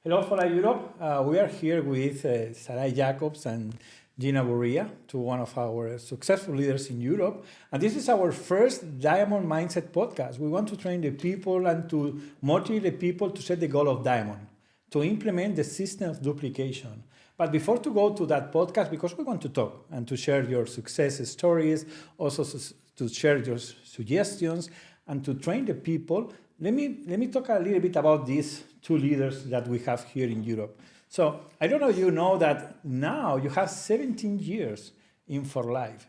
Hello, For Life Europe. We are here with Sarai Jacobs and Gina Burrià, one of our successful leaders in Europe. And this is our first Diamond Mindset podcast. We want to train the people and to motivate the people to set the goal of Diamond, to implement the system of duplication. But before to go to that podcast, because we want to talk and to share your success stories, also to share your suggestions and to train the people, let me talk a little bit about these two leaders that we have here in Europe. So I don't know if you know that now you have 17 years in For Life.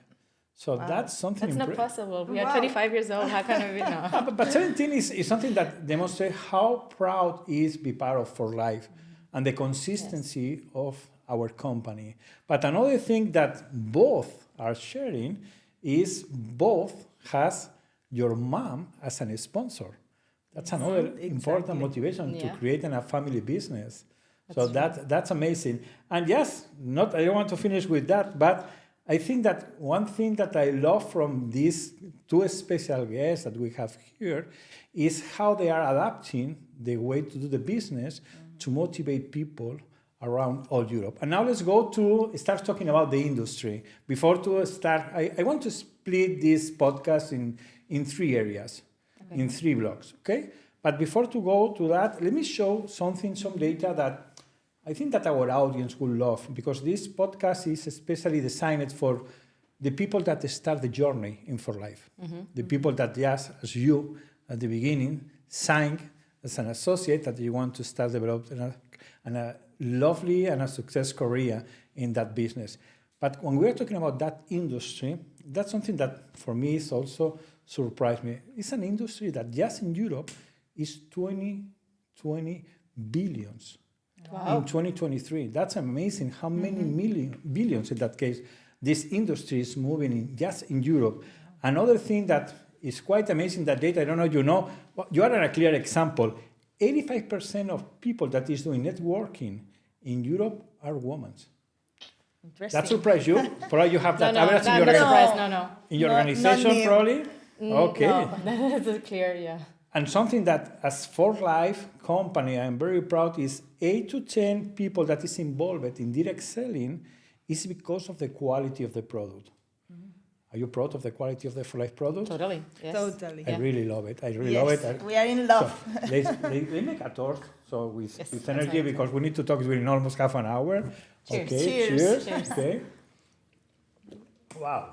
So wow. That's something That's not possible. We are 25 years old. How can we know? But 17 is something that demonstrates how proud is be part of For Life and the consistency of our company. But another thing that both are sharing is both has your mom as a sponsor. That's another important motivation to create a family business. That's amazing. And yes, I don't want to finish with that, but I think that one thing that I love from these two special guests that we have here is how they are adapting the way to do the business to motivate people around all Europe. And now let's go to start talking about the industry. Before to start, I want to split this podcast in three areas. Okay. In three blocks, okay? But before to go to that, let me show some data that I think that our audience will love, because this podcast is especially designed for the people that start the journey in For Life. Mm-hmm. The people that just, as you, at the beginning, signed as an associate that you want to start developing a lovely and a success career in that business. But when we are talking about that industry, that's something that for me is also surprised me. It's an industry that just in Europe is 20 billions. Wow. In 2023. That's amazing how many billions in that case this industry is moving in just in Europe. Another thing that is quite amazing, that data, I don't know if you know, you are a clear example. 85% of people that is doing networking in Europe are women. That surprised you? Probably you have that average in your organization, probably? Okay. No, that's clear, yeah. And something that, as For Life company, I'm very proud, is 8 to 10 people that is involved in direct selling is because of the quality of the product. Mm-hmm. Are you proud of the quality of the For Life product? Totally, yes. Totally. I really love it. Love it. We are in love. So they make a toast, so with energy, because we need to talk within almost half an hour. Cheers. Okay, cheers. Okay. Wow.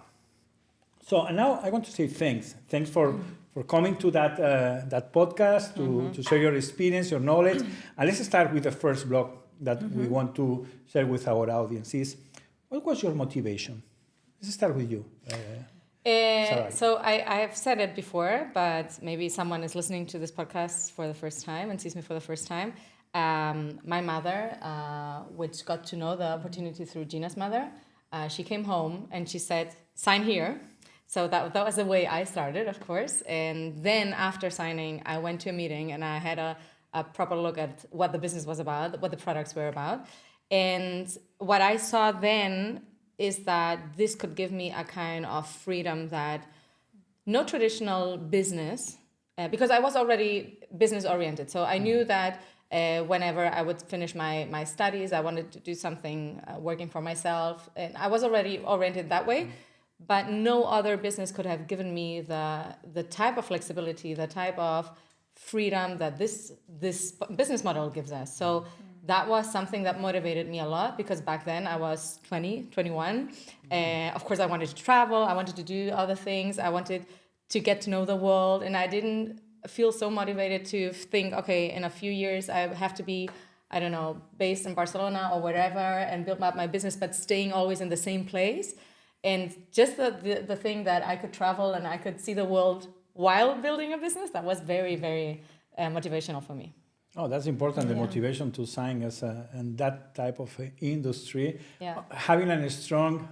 So and now I want to say thanks. Thanks for coming to that podcast, to share your experience, your knowledge. And let's start with the first block that we want to share with our audience. What was your motivation? Let's start with you. So I have said it before, but maybe someone is listening to this podcast for the first time and sees me for the first time. My mother, which got to know the opportunity through Gina's mother, she came home and she said, sign here. So that was the way I started, of course. And then after signing, I went to a meeting and I had a proper look at what the business was about, what the products were about. And what I saw then is that this could give me a kind of freedom that no traditional business, because I was already business oriented. So I knew that whenever I would finish my studies, I wanted to do something working for myself. And I was already oriented that way. But no other business could have given me the type of flexibility, the type of freedom that this business model gives us. So that was something that motivated me a lot, because back then I was 21. Of course, I wanted to travel. I wanted to do other things. I wanted to get to know the world. And I didn't feel so motivated to think, okay, in a few years I have to be, I don't know, based in Barcelona or wherever and build up my business, but staying always in the same place. And just the thing that I could travel and I could see the world while building a business, that was very, very motivational for me. Oh, that's important, the motivation to sign in that type of industry. Yeah. Having a strong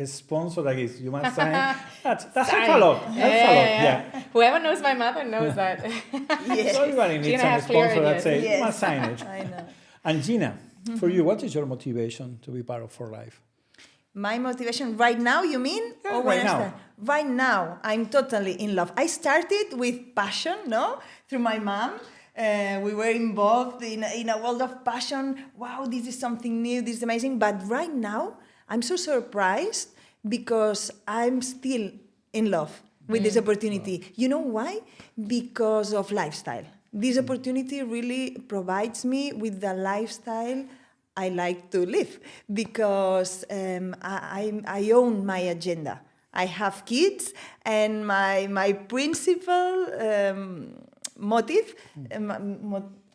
sponsor like this, you must sign. That helps a lot. Yeah. Whoever knows my mother knows that. Yes. So everybody needs a sponsor that says, you must sign it. I know. And Gina, for you, what is your motivation to be part of For Life? My motivation right now, you mean? Yeah, or right now. Right now, I'm totally in love. I started with passion, through my mom. We were involved in a world of passion. Wow, this is something new. This is amazing. But right now, I'm so surprised because I'm still in love with this opportunity. Wow. You know why? Because of lifestyle. This opportunity really provides me with the lifestyle I like to live because I own my agenda. I have kids, and my principal motive,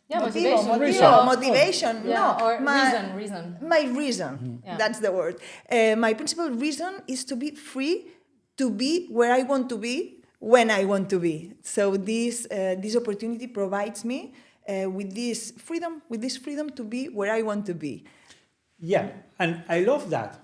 motivation. Reason. My reason. Yeah. That's the word. My principal reason is to be free, to be where I want to be, when I want to be. So this opportunity provides me with this freedom to be where I want to be. Yeah, and I love that.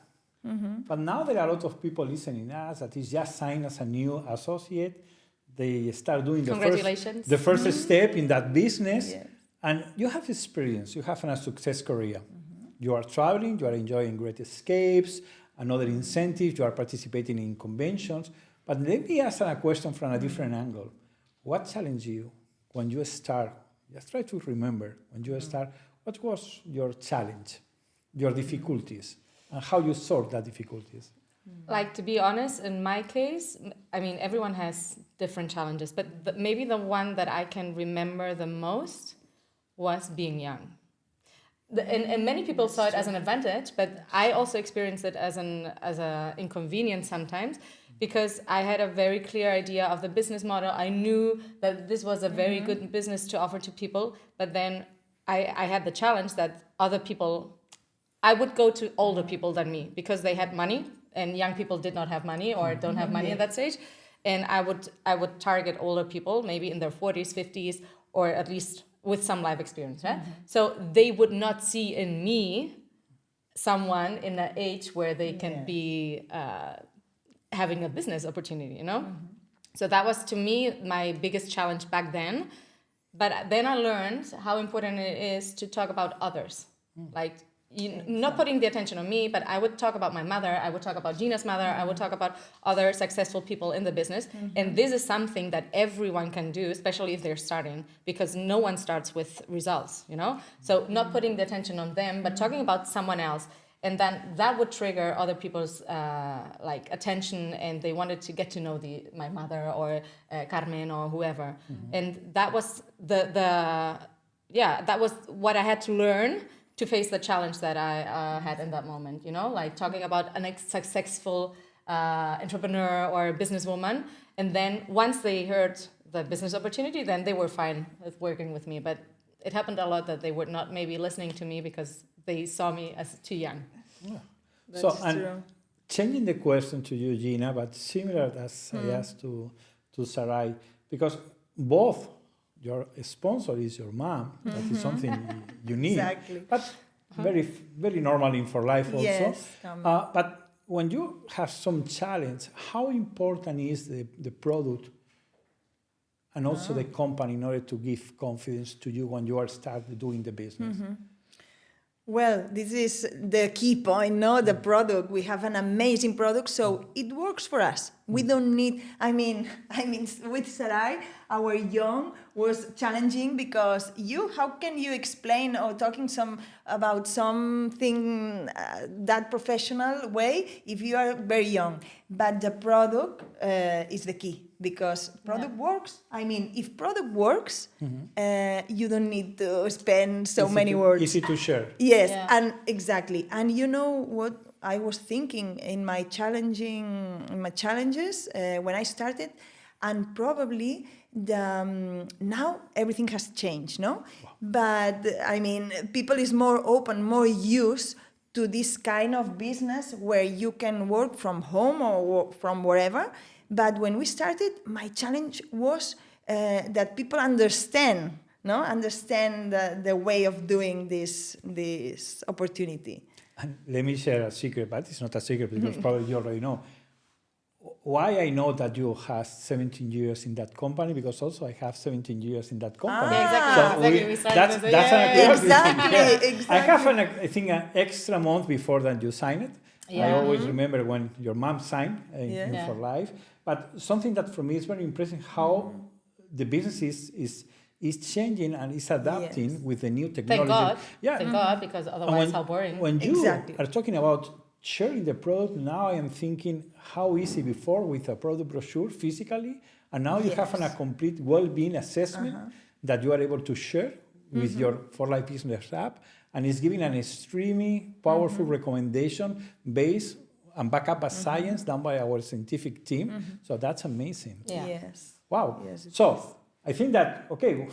Mm-hmm. But now there are a lot of people listening us that is just signed as a new associate. They start doing the first step in that business. Yes. And you have experience. You have a success career. Mm-hmm. You are traveling. You are enjoying great escapes, another incentive. You are participating in conventions. But let me ask a question from a different angle. What challenged you when you start? Just try to remember when you start. What was your challenge, your difficulties, and how you solved that difficulties? Like, to be honest, in my case, I mean, everyone has different challenges, but maybe the one that I can remember the most was being young. And many people saw it as an advantage, but I also experienced it as an inconvenience sometimes, because I had a very clear idea of the business model. I knew that this was a very good business to offer to people, but then I had the challenge that other people, I would go to older people than me because they had money, and young people did not have money or don't have money at that stage. And I would target older people, maybe in their 40s, 50s, or at least with some life experience. Right? Mm-hmm. So they would not see in me someone in an age where they can be having a business opportunity, you know? Mm-hmm. So that was, to me, my biggest challenge back then. But then I learned how important it is to talk about others. Like, not putting the attention on me, but I would talk about my mother, I would talk about Gina's mother, I would talk about other successful people in the business. Mm-hmm. And this is something that everyone can do, especially if they're starting, because no one starts with results, you know? So not putting the attention on them, but talking about someone else. And then that would trigger other people's attention, and they wanted to get to know my mother or Carmen or whoever. Mm-hmm. And that was that was what I had to learn to face the challenge that I had in that moment, you know, like talking about a successful entrepreneur or businesswoman. And then once they heard the business opportunity, then they were fine with working with me. But it happened a lot that they were not maybe listening to me because they saw me as too young. Yeah. So, and changing the question to you, Gina, but similar as I asked to Sarai, because both your sponsor is your mom. Mm-hmm. That is something unique. Exactly. But very, very normal in for life also. Yes. But when you have some challenge, how important is the product and also the company in order to give confidence to you when you are starting doing the business? Mm-hmm. Well, this is the key point, no? The product. We have an amazing product, so it works for us. We don't need, I mean, with Sarai, our young was challenging because how can you explain or talking about something that professional way if you are very young? But the product is the key. Because product works. I mean, if product works, you don't need to spend many words. Easy to share. Yes, and exactly. And you know what I was thinking in my challenges when I started, and probably now everything has changed, no? Wow. But I mean, people is more open, more used to this kind of business where you can work from home or from wherever. But when we started, my challenge was that people understand the way of doing this opportunity. And let me share a secret, but it's not a secret because probably you already know. Why I know that you have 17 years in that company, because also I have 17 years in that company. Exactly. So that's exactly. I have I think an extra month before that you sign it. Yeah. I always remember when your mom signed in for life. But something that for me is very impressive, how the business is is changing and is adapting with the new technology. Thank God. Yeah. Thank God, because otherwise, how boring. When you Exactly. are talking about sharing the product, now I am thinking how easy before with a product brochure physically, and now you have a complete well-being assessment that you are able to share with your For Life Business app, and it's giving an extremely powerful recommendation based and backed up by science done by our scientific team. So that's amazing. Yeah. Yes. Wow. Yes, it So is. I think that, okay,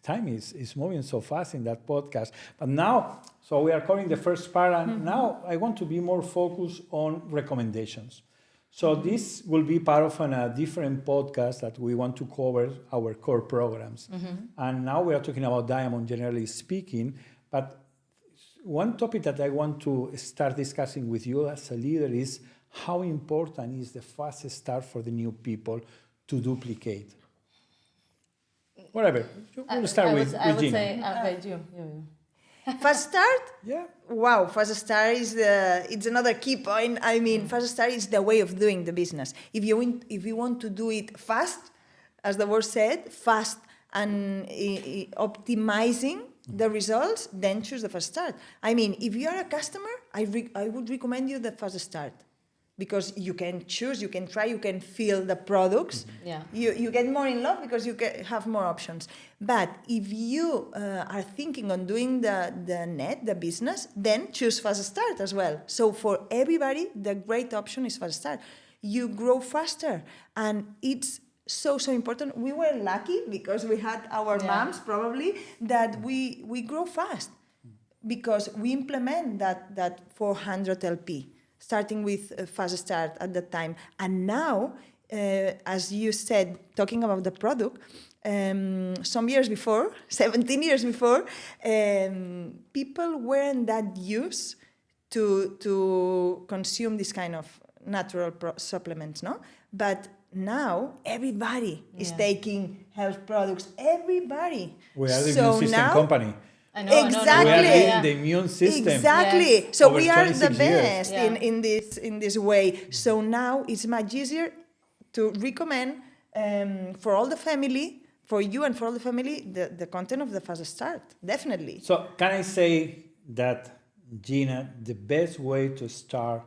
time is moving so fast in that podcast. But now, so we are covering the first part, and now I want to be more focused on recommendations. So this will be part of a different podcast that we want to cover our core programs. And now we are talking about Diamond, generally speaking. But one topic that I want to start discussing with you as a leader is how important is the fast start for the new people to duplicate. Whatever. We'll start with I would Gina. say, okay, you. Fast start? Yeah. Wow, fast start it's another key point. I mean, fast start is the way of doing the business. If you want to do it fast, as the word said, fast and optimizing the results, then choose the fast start. I mean, if you are a customer, I would recommend you the fast start, because you can choose, you can try, you can feel the products. Yeah. You get more in love because you have more options. But if you are thinking on doing the business, then choose fast start as well. So for everybody, the great option is fast start. You grow faster, and it's so important. We were lucky because we had our moms probably that we grow fast because we implement that 400 LP. Starting with a fast start at that time. And now, as you said, talking about the product, some years before, 17 years before, people weren't that used to consume this kind of natural supplements, no? But now, everybody is taking health products. Everybody. We are the immune system company. I know, Exactly. We are leading the immune system. Exactly. Yes. So Over we are the 26 years. best in this way. So now it's much easier to recommend for all the family, for you and for all the family, the content of the fast start. Definitely. So can I say that, Gina, the best way to start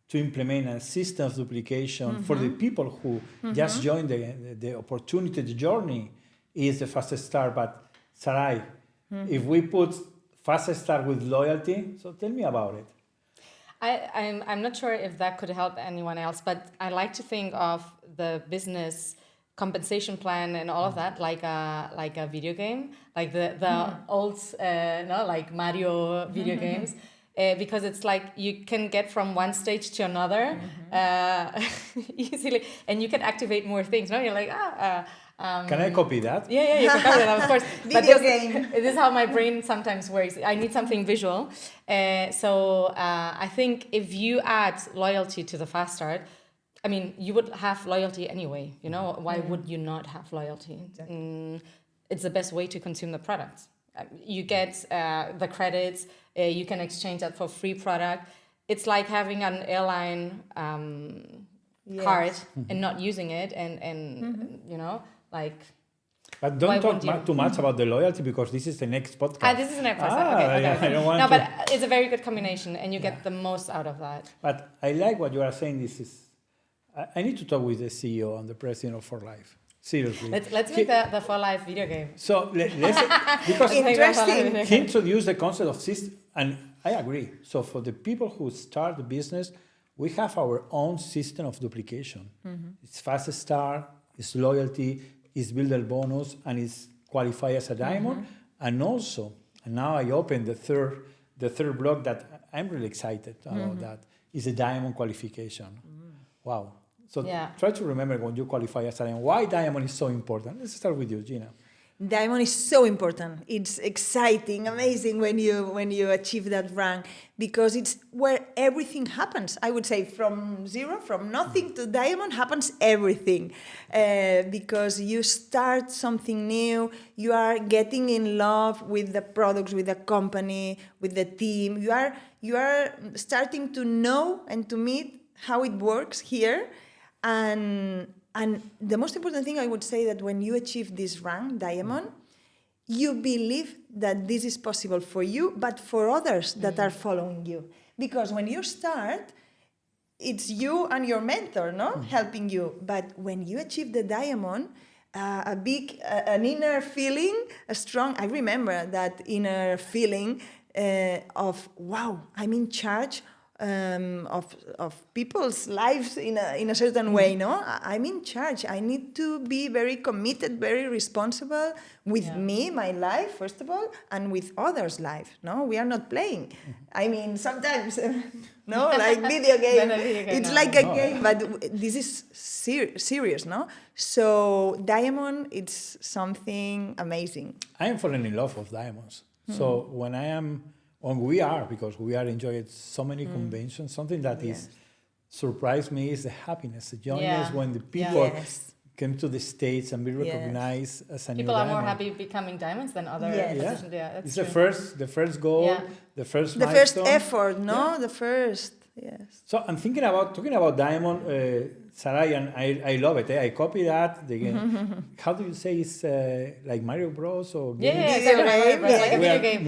to implement a system of duplication for the people who just joined the opportunity, the journey, is the fast start. But Sarai, if we put fast start with loyalty, so tell me about it. I'm not sure if that could help anyone else, but I like to think of the business compensation plan and all of that like a video game, like the old like Mario video games, because it's like you can get from one stage to another easily, and you can activate more things. No, you're like Can I copy that? Yeah, you can copy that, of course. Video game. This is how my brain sometimes works. I need something visual. So I think if you add loyalty to the fast start, I mean, you would have loyalty anyway. You know, why would you not have loyalty? Exactly. It's the best way to consume the product. You get the credits. You can exchange that for free product. It's like having an airline card and not using it, and you know. Like, but don't talk too much about the loyalty, because this is the next podcast. This is the next podcast. Okay. I don't want no, to. but it's a very good combination, and you get the most out of that. But I like what you are saying. I need to talk with the CEO and the president of For Life. Seriously. Let's make the For Life video game. So let's because Interesting. he introduced the concept of system, and I agree. So for the people who start the business, we have our own system of duplication. It's fast start, it's loyalty, it's builder bonus, and it's qualify as a diamond. And also, and now I open the third block that I'm really excited about. That is a diamond qualification. Wow. So try to remember when you qualify as a diamond, why diamond is so important. Let's start with you, Gina. Diamond is so important. It's exciting, amazing when you achieve that rank, because it's where everything happens. I would say from zero, from nothing to diamond happens everything, because you start something new. You are getting in love with the products, with the company, with the team. You are starting to know and to meet how it works here, and the most important thing I would say that when you achieve this rank, diamond, you believe that this is possible for you, but for others that are following you. Because when you start, it's you and your mentor, helping you. But when you achieve the diamond, an inner feeling, I remember that inner feeling of, wow, I'm in charge of people's lives in a certain way, no? I'm in charge. I need to be very committed, very responsible with me, my life, first of all, and with others' life, no? We are not playing. I mean, sometimes, no, like video game. It's like a game, but this is serious, no? So diamond, it's something amazing. I am falling in love with diamonds. So when we are, because we are enjoying so many conventions, something that is surprised me is the happiness, the joyness when the people come to the States and be recognized as a new diamond. People are more happy becoming diamonds than other positions. Yeah, that's it's true. the first goal, the first milestone. The first effort, no? Yeah. The first, yes. So I'm talking about diamond, Sarai, and I love it. I copy that. How do you say it's like Mario Bros or exactly. Mario Bros, like a video game.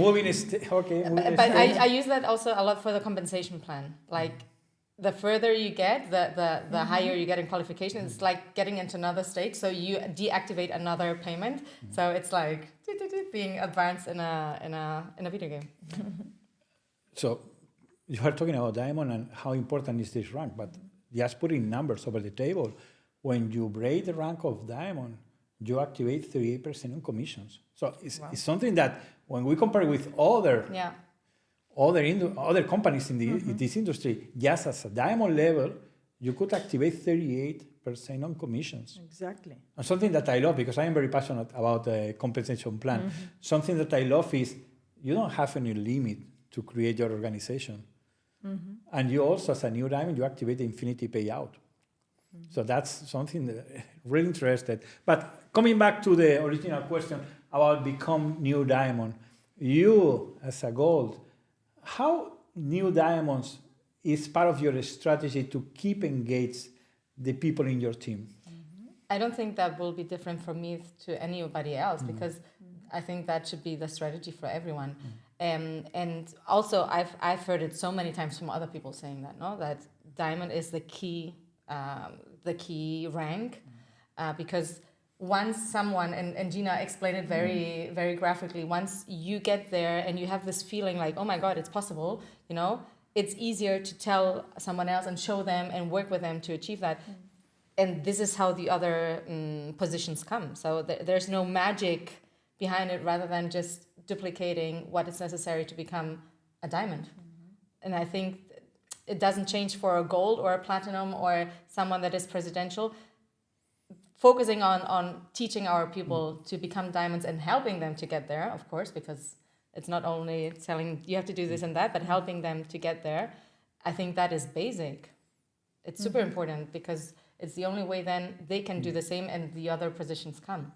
But I use that also a lot for the compensation plan. Like the further you get, the higher you get in qualification. It's like getting into another stage. So you deactivate another payment. So it's like being advanced in a video game. So you are talking about diamond and how important is this rank, but just putting numbers over the table, when you break the rank of diamond, you activate 38% on commissions. So it's something that when we compare with other companies in this industry, just as a diamond level, you could activate 38% on commissions. Exactly. And something that I love, because I am very passionate about the compensation plan. Something that I love is you don't have any limit to create your organization. And you also, as a new diamond, you activate the infinity payout. So that's something that really interested. But coming back to the original question about become new diamond, you as a gold, how new diamonds is part of your strategy to keep engaged the people in your team? I don't think that will be different from me to anybody else, because I think that should be the strategy for everyone. And also, I've heard it so many times from other people saying that, no, that diamond is the key rank, because once someone, and Gina explained it very, very graphically, once you get there and you have this feeling like, oh my God, it's possible, you know, it's easier to tell someone else and show them and work with them to achieve that. And this is how the other positions come. So there's no magic behind it, rather than just duplicating what is necessary to become a diamond. And I think it doesn't change for a gold or a platinum or someone that is presidential. Focusing on teaching our people to become diamonds and helping them to get there, of course, because it's not only telling you have to do this and that, but helping them to get there. I think that is basic. It's super important, because it's the only way then they can do the same and the other positions come.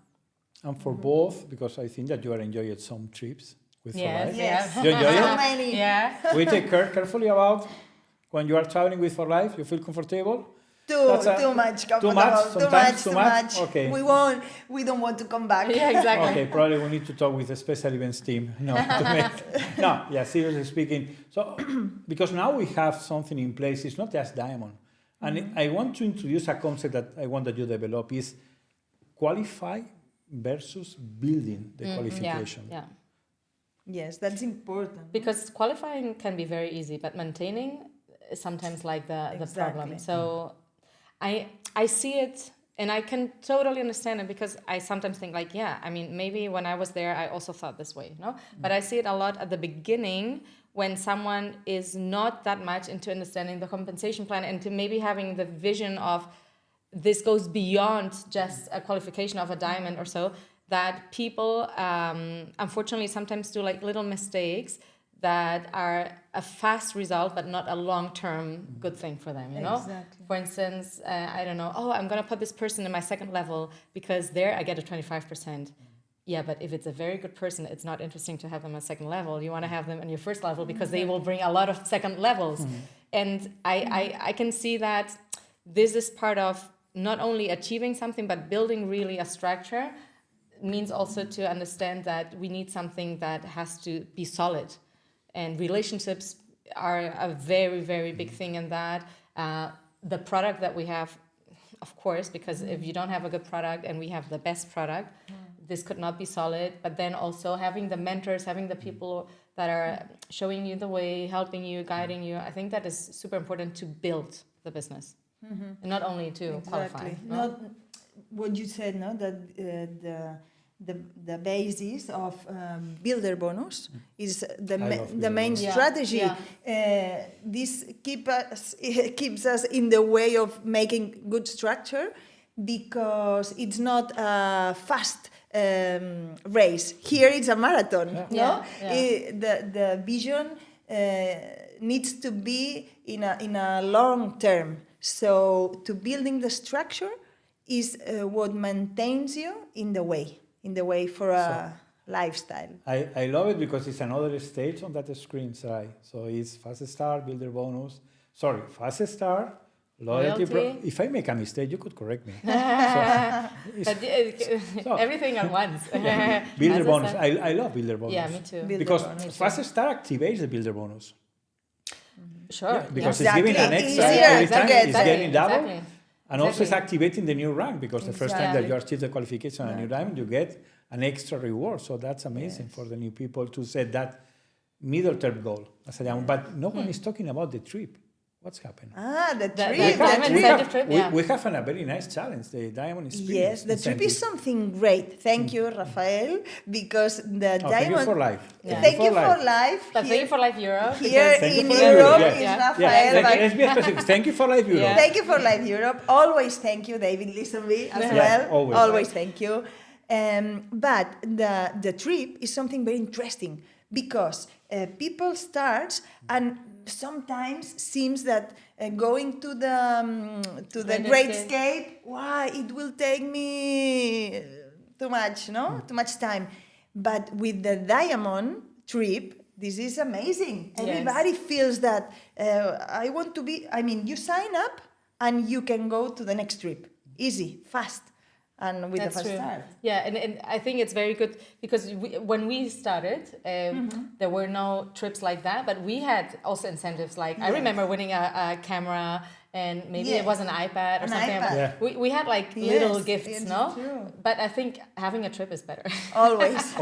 And for both, because I think that you are enjoying some trips with For Life. Yes. You enjoy So it? many. Yeah. We take care carefully about when you are traveling with For Life. You feel comfortable? Too much comfortable. Too much. Okay. We don't want to come back. Yeah, exactly. Okay, probably we need to talk with the special events team. Seriously speaking. So, because now we have something in place, it's not just diamond. And I want to introduce a concept that I want that you develop is qualify versus building the qualification. Yeah. Yes, that's important. Because qualifying can be very easy, but maintaining is sometimes like the problem. So I see it, and I can totally understand it, because I sometimes think like, maybe when I was there, I also thought this way, you know? But I see it a lot at the beginning, when someone is not that much into understanding the compensation plan and to maybe having the vision of this goes beyond just a qualification of a diamond or so, that people unfortunately sometimes do like little mistakes that are a fast result but not a long-term good thing for them, you know? Exactly. For instance, I don't know, I'm going to put this person in my second level because there I get a 25%. Yeah, but if it's a very good person, it's not interesting to have them at second level. You want to have them in your first level because they will bring a lot of second levels. And I can see that this is part of not only achieving something, but building really a structure means also to understand that we need something that has to be solid. And relationships are a very, very big thing in that. The product that we have, of course, because if you don't have a good product and we have the best product, this could not be solid. But then also having the mentors, having the people that are showing you the way, helping you, guiding you, I think that is super important to build the business. And not only to qualify. No? Not what you said, no, that the basis of builder bonus is the main strategy. This keeps us in the way of making good structure, because it's not a fast race. Here it's a marathon. No, the vision needs to be in a long term. So to building the structure is what maintains you in the way for a lifestyle. I love it because it's another stage on that screen, Sarai. So it's fast start, builder bonus. Sorry, fast start, loyalty. If I make a mistake, you could correct me. Everything at once. Builder bonus. I love builder bonus. Yeah, me too. Because fast start activates the builder bonus. Sure. Yeah, because it's giving an extra every time, it's getting double. And also it's activating the new rank, because the first time that you achieve the qualification on a new diamond, you get an extra reward. So that's amazing for the new people to set that middle term goal as a diamond. But no one is talking about the trip. What's happening? The trip. We have a very nice challenge, the diamond experience. Yes, the trip is something great. Thank you, Rafael, because the diamond. Thank you for life. Thank you for life. But thank you for Life Europe. Here in Europe is Rafael. Let's be specific. Thank you for Life Europe. Thank you for Life Europe. Always thank you, David Lisenby, as well. Always thank you. But the trip is something very interesting, because people start, and sometimes seems that going to the Great Escape, it will take me too much time. But with the diamond trip, this is amazing. Everybody feels that I want to be. I mean, you sign up and you can go to the next trip, easy, fast. And with That's the fast true. start. Yeah, and I think it's very good, because when we started, there were no trips like that, but we had also incentives. Like I remember winning a camera, and maybe it was an iPad or something. We had like little gifts, no? True. But I think having a trip is better. Always.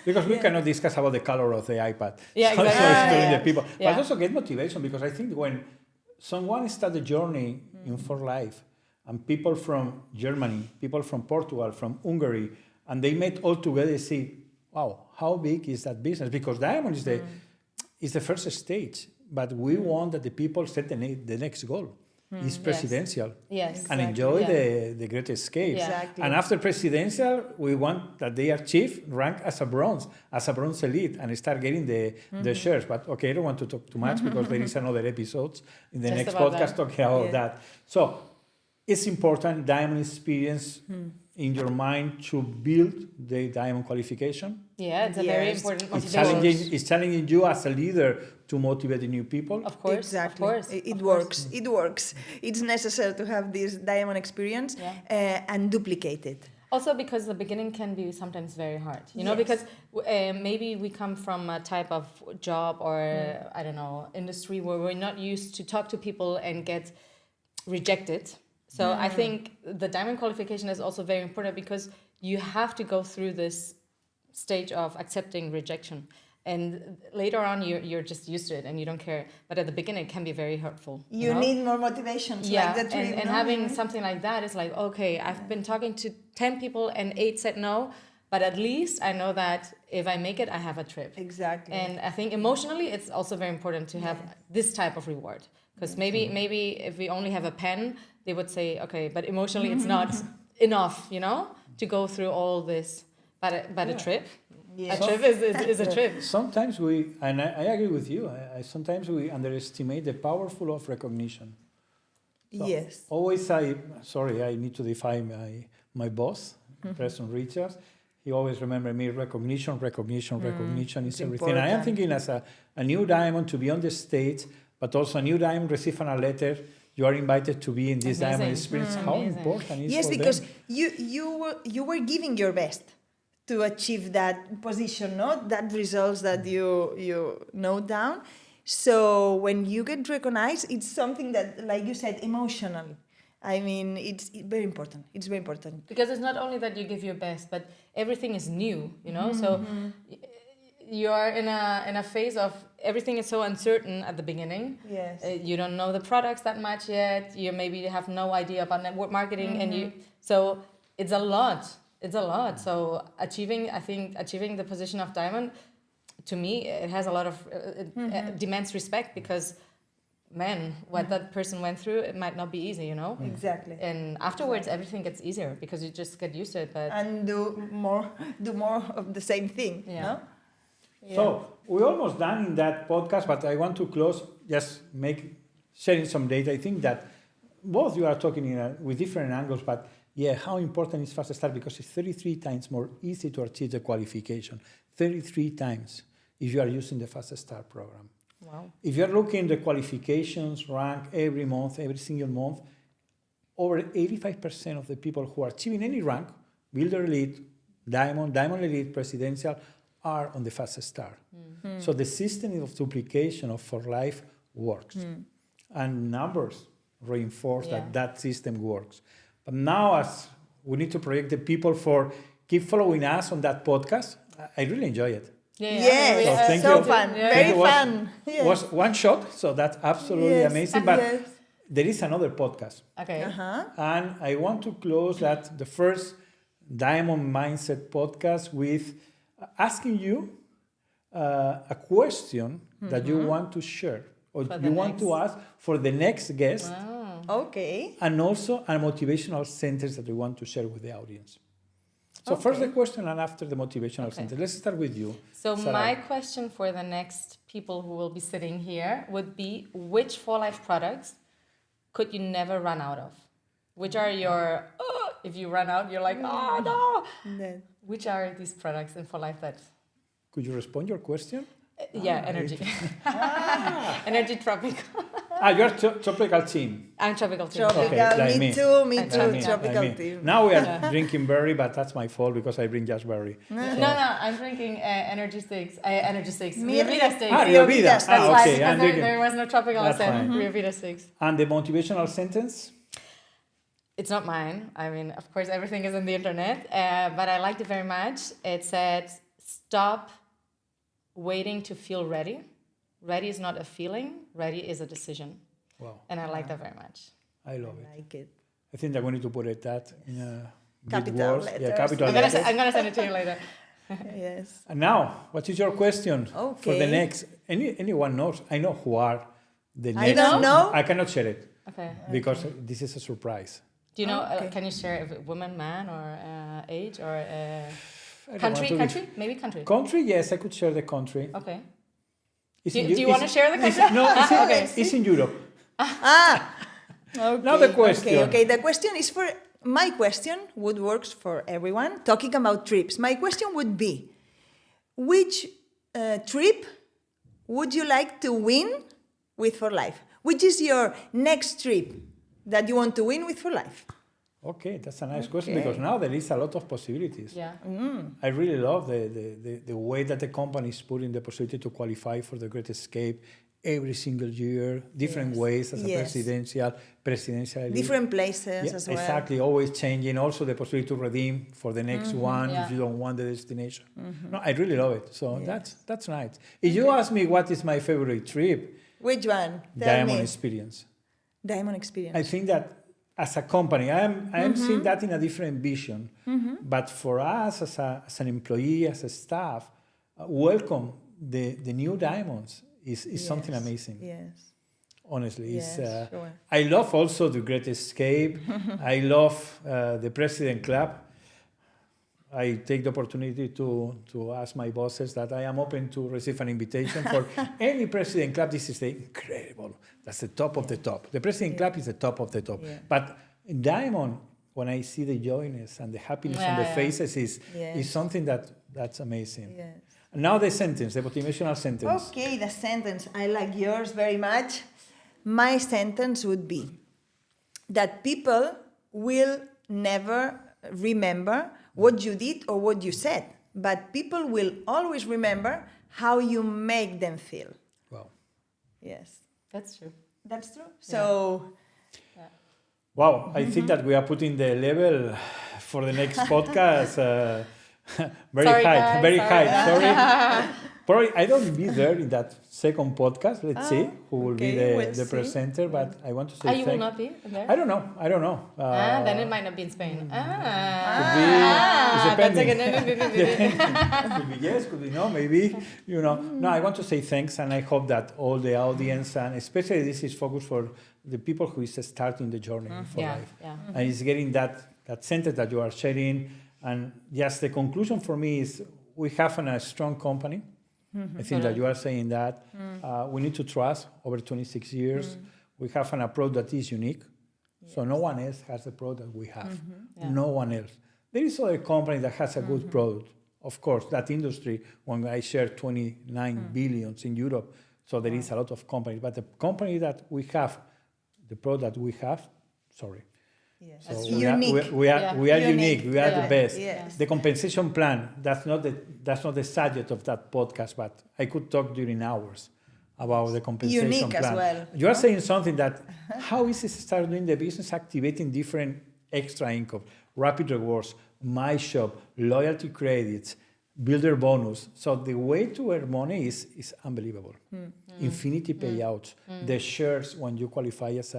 Because we cannot discuss about the color of the iPad. Yeah, so exactly. it's telling the people. But also get motivation, because I think when someone starts a journey in For Life, and people from Germany, people from Portugal, from Hungary, and they met all together, see, wow, how big is that business? Because diamond is the first stage, but we want that the people set the next goal. It's presidential. Yes. And enjoy the Great Escape. Yeah. Exactly. And after presidential, we want that they achieve rank as a bronze elite, and start getting the shares. But okay, I don't want to talk too much, because there is another episode in the Just next about podcast talking about that. So it's important, diamond experience in your mind, to build the diamond qualification. Yeah, it's a very important motivation. It's challenging you as a leader to motivate the new people. Of course, exactly. Of course. It works. It works. It's necessary to have this diamond experience and duplicate it. Also, because the beginning can be sometimes very hard, you know, because maybe we come from a type of job or, I don't know, industry where we're not used to talk to people and get rejected. So I think the diamond qualification is also very important, because you have to go through this stage of accepting rejection. And later on, you're just used to it and you don't care. But at the beginning, it can be very hurtful. You need more motivation. Like the trip, and having something like that is like, okay, I've been talking to 10 people and 8 said no. But at least I know that if I make it, I have a trip. Exactly. And I think emotionally, it's also very important to have this type of reward. Because maybe if we only have a pen, they would say, okay, but emotionally it's not enough, you know, to go through all this. But a trip, a trip is a trip. Sometimes and I agree with you, sometimes we underestimate the powerful of recognition. So yes. Always I need to define my boss, President Richards. He always remembered me, recognition is everything. Important. I am thinking as a new diamond to be on the stage, but also a new diamond receiving a letter you are invited to be in this Amazing. diamond experience. How Amazing. important is Yes, for because them. you were giving your best to achieve that position, no? That results that you note down. So when you get recognized, it's something that, like you said, emotional. I mean, it's very important. It's very important. Because it's not only that you give your best, but everything is new, you know. So you are in a phase of everything is so uncertain at the beginning. Yes. You don't know the products that much yet. You maybe have no idea about network marketing, and so it's a lot. It's a lot. So achieving the position of diamond, to me, it has a lot of it demands respect, because man, what that person went through, it might not be easy, you know. Exactly. And afterwards, everything gets easier because you just get used to it. But And do more of the same thing. Yeah. No? Yeah. So we're almost done in that podcast, but I want to close just sharing some data. I think that both you are talking with different angles, but yeah, how important is Fast Start, because it's 33 times more easy to achieve the qualification. 33 times if you are using the Fast Start program. wow. If you're looking at the qualifications rank every month, every single month, over 85% of the people who are achieving any rank, Builder Elite, Diamond Elite, Presidential, are on the Fast Start. So the system of duplication of For Life works. And numbers reinforce that system works. But now, as we need to project the people for keep following us on that podcast, I really enjoy it. Yes, So thank so you. fun, Yeah. very It was- fun. Yes. Was one shot, so that's absolutely Yes, amazing. But yes. there is another podcast. Okay. And I want to close the first Diamond Mindset podcast with asking you a question that you want to share, or For you the want to ask for the next guest, Wow. Okay. and also a motivational sentence that we want to share with the audience. So first the question, and after the motivational sentence. Let's start with you. So Sarai. my question for the next people who will be sitting here would be, which For Life products could you never run out of? Which are your, if you run out, you're like, oh no. Then- Which are these products in For Life that, Could you respond your question? energy. Energy tropical. You're tropical team. I'm tropical too. Tropical, Okay, like me me. too, me Like too, me, tropical Like me. team. Now we are drinking berry, but that's my fault because I bring just berry. No, I'm drinking energy sticks. Rio Me- Vida sticks. Rio Vida. That's That's why, Okay, because I'm there, drinking. there was no tropical, I That's said fine. Rio Vida sticks. And the motivational sentence? It's not mine. I mean, of course, everything is on the internet, but I liked it very much. It said, stop waiting to feel ready. Ready is not a feeling. Ready is a decision. Wow, And I like that very much. I love it. I like it. I think that we need to put that in a big Capital words. Yeah, letters. capital I'm gonna, letters. I'm gonna send it to you later. Yes. And now, what is your question for the Okay. next? Anyone knows? I know who are the I next. don't know. I cannot share it Okay. because this is a surprise. Do you know? Okay. Can you share if it woman, man, or age, or I don't country? want to Country? Maybe country. Country, yes, I could share the country. Okay. It's Do in you Eu- want to it's- share the country? No, Okay. it's in Europe. Okay. Now the question. Okay. The question is for my question would work for everyone. Talking about trips, my question would be, which trip would you like to win with For Life? Which is your next trip that you want to win with For Life? Okay, that's a nice question Okay. because now there is a lot of possibilities. Yeah. I really love the way that the company is putting the possibility to qualify for the Great Escape every single year, different ways as a Yes. presidential elite. Different places Yeah, as well. exactly, always changing. Also the possibility to redeem for the next one Yeah. if you don't want the destination. No, I really love it. So that's nice. If you ask me what is my favorite trip, Which one? Tell Diamond me. Experience. Diamond Experience. I think that as a company, I am seeing that in a different vision. But for us as an employee, as a staff, welcome the new Diamonds is something amazing. Yes. Honestly, Yes, sure. I love also the Great Escape. I love the President Club. I take the opportunity to ask my bosses that I am open to receive an invitation for any President Club. This is incredible. That's the top of the top. The President Club is the top of the top. Yeah. But in Diamond, when I see the joyness and the happiness on the faces, is something that's amazing. Yes. And now the sentence, the motivational sentence. Okay, the sentence. I like yours very much. My sentence would be, that people will never remember what you did or what you said, but people will always remember how you make them feel. Wow. Yes. That's true. That's true. So, Wow, I think that we are putting the level for the next podcast very Sorry, high, guys, very sorry. high. Sorry. Probably I don't be there in that second podcast. Let's see who will be we'll the see. presenter. But I want to say You will thank. not be there? I don't know. Then it might not be in Spain. Could be. It's That's depending. Could be yes, could be no, maybe, No, I want to say thanks, and I hope that all the audience, and especially this is focused for the people who is starting the journey for life. Yeah. And it's getting that sentence that you are sharing. And yes, the conclusion for me is we have a strong company. I think that you are saying that. We need to trust over 26 years. We have an approach that is unique. Yes. So no one else has the product we have. No one else. There is other company that has a good product. Of course, that industry, when I share 29 billions in Europe, so there is a lot of companies. But the company that we have, the product we have, sorry. yes. So Unique. we are unique. We are the best. Yes. The compensation plan, that's not the subject of that podcast, but I could talk during hours about the compensation Unique plan. as well. You are saying something that how is it start doing the business, activating different extra income, rapid rewards, my shop, loyalty credits, builder bonus. So the way to earn money is unbelievable. Infinity payouts, the shares when you qualify as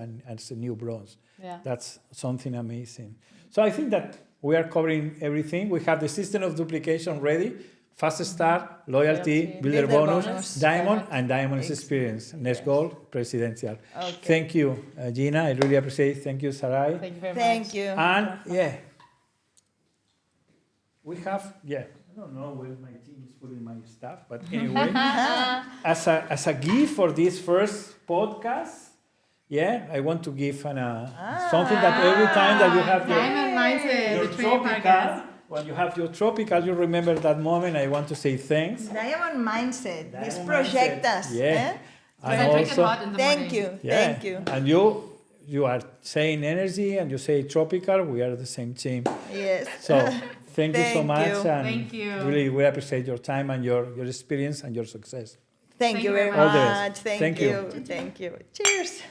a new bronze. Yeah. That's something amazing. So I think that we are covering everything. We have the system of duplication ready, fast start, loyalty, builder bonus, diamond, and diamond's experience. Next goal, presidential. Okay. Thank you, Gina. I really appreciate it. Thank you, Sarai. Thank you very much. Thank you. And we have, I don't know where my team is putting my stuff, but anyway, as a gift for this first podcast, I want to give something that every time that you have Diamond Mindset, your the training tropical, podcast. when you have your tropical, you remember that moment. I want to say thanks. Diamond mindset. This Diamond project mindset. us. And I drink it also, hot in the Thank morning. you. yeah, Thank you. And you are saying energy, and you say tropical. We are the same team. Yes. So thank you so Thank much, you. and Thank you. really we appreciate your time and your experience and your success. Thank you very All the best. much. Thank Thank you. you. Thank you. Cheers.